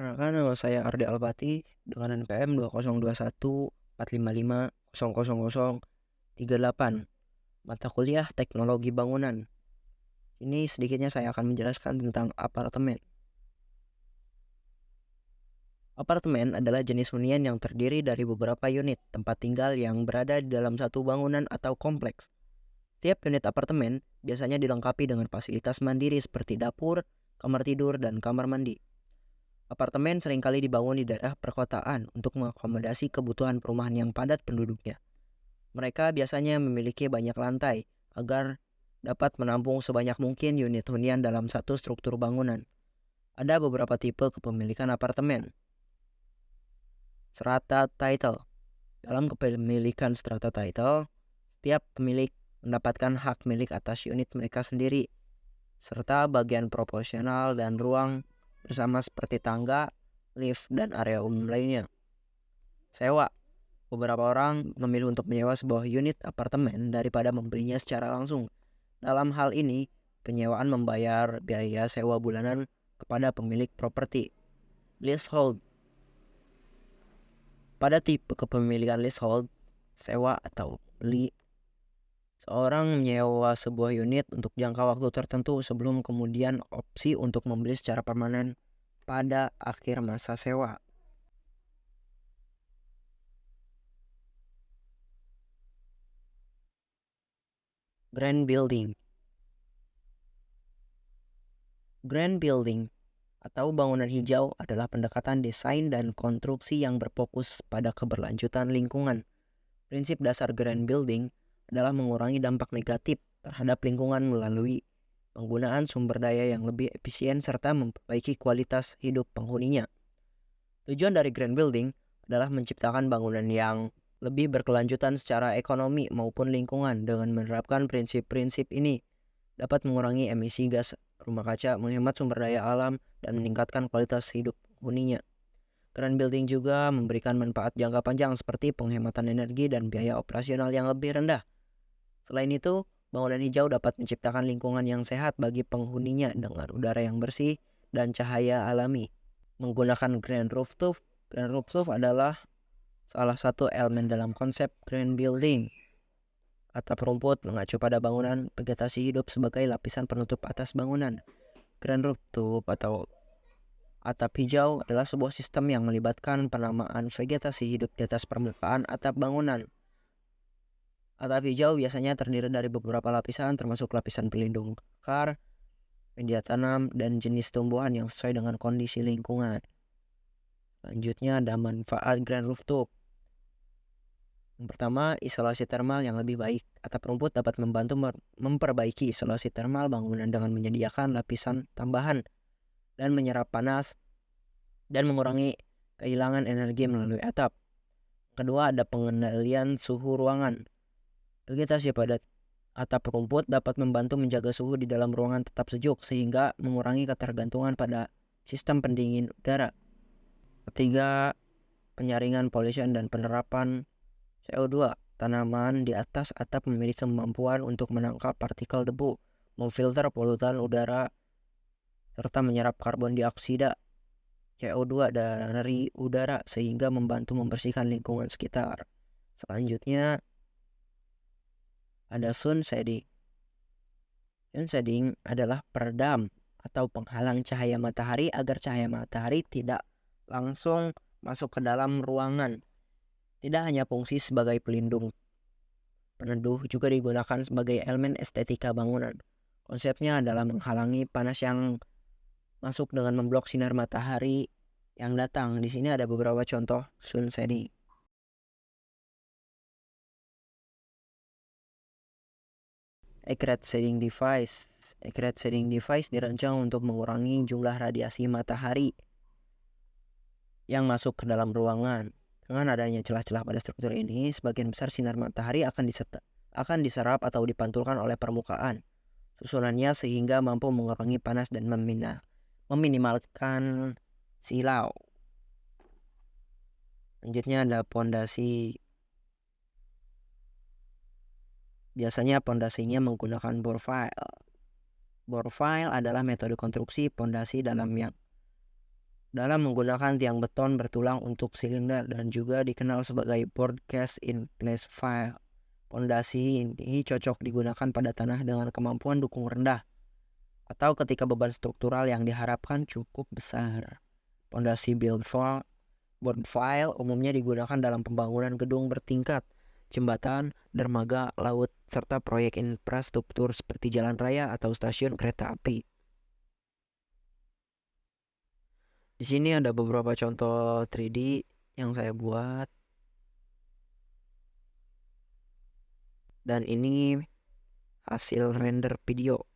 Perkenalkan, nama saya Ardi Alpati dengan NPM 202145500038. Mata kuliah Teknologi Bangunan. Ini sedikitnya saya akan menjelaskan tentang apartemen. Apartemen adalah jenis hunian yang terdiri dari beberapa unit tempat tinggal yang berada di dalam satu bangunan atau kompleks. Tiap unit apartemen biasanya dilengkapi dengan fasilitas mandiri seperti dapur, kamar tidur, dan kamar mandi. Apartemen seringkali dibangun di daerah perkotaan untuk mengakomodasi kebutuhan perumahan yang padat penduduknya. Mereka biasanya memiliki banyak lantai agar dapat menampung sebanyak mungkin unit hunian dalam satu struktur bangunan. Ada beberapa tipe kepemilikan apartemen. Strata title. Dalam kepemilikan strata title, setiap pemilik mendapatkan hak milik atas unit mereka sendiri, serta bagian proporsional dan ruang bersama seperti tangga, lift, dan area umum lainnya. Sewa. Beberapa orang memilih untuk menyewa sebuah unit apartemen daripada membelinya secara langsung. Dalam hal ini, penyewaan membayar biaya sewa bulanan kepada pemilik properti. Leasehold. Pada tipe kepemilikan leasehold, sewa atau beli, seorang menyewa sebuah unit untuk jangka waktu tertentu sebelum kemudian opsi untuk membeli secara permanen pada akhir masa sewa. Grand Building. Grand Building atau bangunan hijau adalah pendekatan desain dan konstruksi yang berfokus pada keberlanjutan lingkungan. Prinsip dasar Grand Building adalah mengurangi dampak negatif terhadap lingkungan melalui penggunaan sumber daya yang lebih efisien serta memperbaiki kualitas hidup penghuninya. Tujuan dari Grand Building adalah menciptakan bangunan yang lebih berkelanjutan secara ekonomi maupun lingkungan. Dengan menerapkan prinsip-prinsip ini dapat mengurangi emisi gas rumah kaca, menghemat sumber daya alam, dan meningkatkan kualitas hidup penghuninya. Grand Building juga memberikan manfaat jangka panjang seperti penghematan energi dan biaya operasional yang lebih rendah. Selain itu, bangunan hijau dapat menciptakan lingkungan yang sehat bagi penghuninya dengan udara yang bersih dan cahaya alami. Menggunakan Grand Rooftop adalah salah satu elemen dalam konsep Grand Building. Atap rumput mengacu pada bangunan vegetasi hidup sebagai lapisan penutup atas bangunan. Grand Rooftop atau atap hijau adalah sebuah sistem yang melibatkan penamaan vegetasi hidup di atas permukaan atap bangunan. Atap hijau biasanya terdiri dari beberapa lapisan termasuk lapisan pelindung akar, media tanam, dan jenis tumbuhan yang sesuai dengan kondisi lingkungan. Selanjutnya ada manfaat Grand Rooftop. Yang pertama, isolasi termal yang lebih baik. Atap rumput dapat membantu memperbaiki isolasi termal bangunan dengan menyediakan lapisan tambahan dan menyerap panas dan mengurangi kehilangan energi melalui atap. Kedua, ada pengendalian suhu ruangan. Vegetasi pada atap rumput dapat membantu menjaga suhu di dalam ruangan tetap sejuk sehingga mengurangi ketergantungan pada sistem pendingin udara. Ketiga, penyaringan pollution dan penerapan CO2. Tanaman di atas atap memiliki kemampuan untuk menangkap partikel debu, memfilter polutan udara, serta menyerap karbon dioksida CO2 dari udara sehingga membantu membersihkan lingkungan sekitar. Selanjutnya ada sun shading. Sun shading adalah peredam atau penghalang cahaya matahari agar cahaya matahari tidak langsung masuk ke dalam ruangan. Tidak hanya fungsi sebagai pelindung peneduh, juga digunakan sebagai elemen estetika bangunan. Konsepnya adalah menghalangi panas yang masuk dengan memblok sinar matahari yang datang. Di sini ada beberapa contoh sun shading. Accurate shading device. Accurate shading device dirancang untuk mengurangi jumlah radiasi matahari yang masuk ke dalam ruangan. Dengan adanya celah-celah pada struktur ini, sebagian besar sinar matahari akan diserap atau dipantulkan oleh permukaan susunannya sehingga mampu mengurangi panas dan meminimalkan silau. Selanjutnya ada pondasi. Biasanya pondasinya menggunakan bore file. Bore file adalah metode konstruksi pondasi dalam yang dalam menggunakan tiang beton bertulang untuk silinder dan juga dikenal sebagai board cast in place file. Pondasi ini cocok digunakan pada tanah dengan kemampuan dukung rendah atau ketika beban struktural yang diharapkan cukup besar. Pondasi board file umumnya digunakan dalam pembangunan gedung bertingkat, jembatan, dermaga, laut, serta proyek infrastruktur seperti jalan raya atau stasiun kereta api. Di sini ada beberapa contoh 3D yang saya buat. Dan ini hasil render video.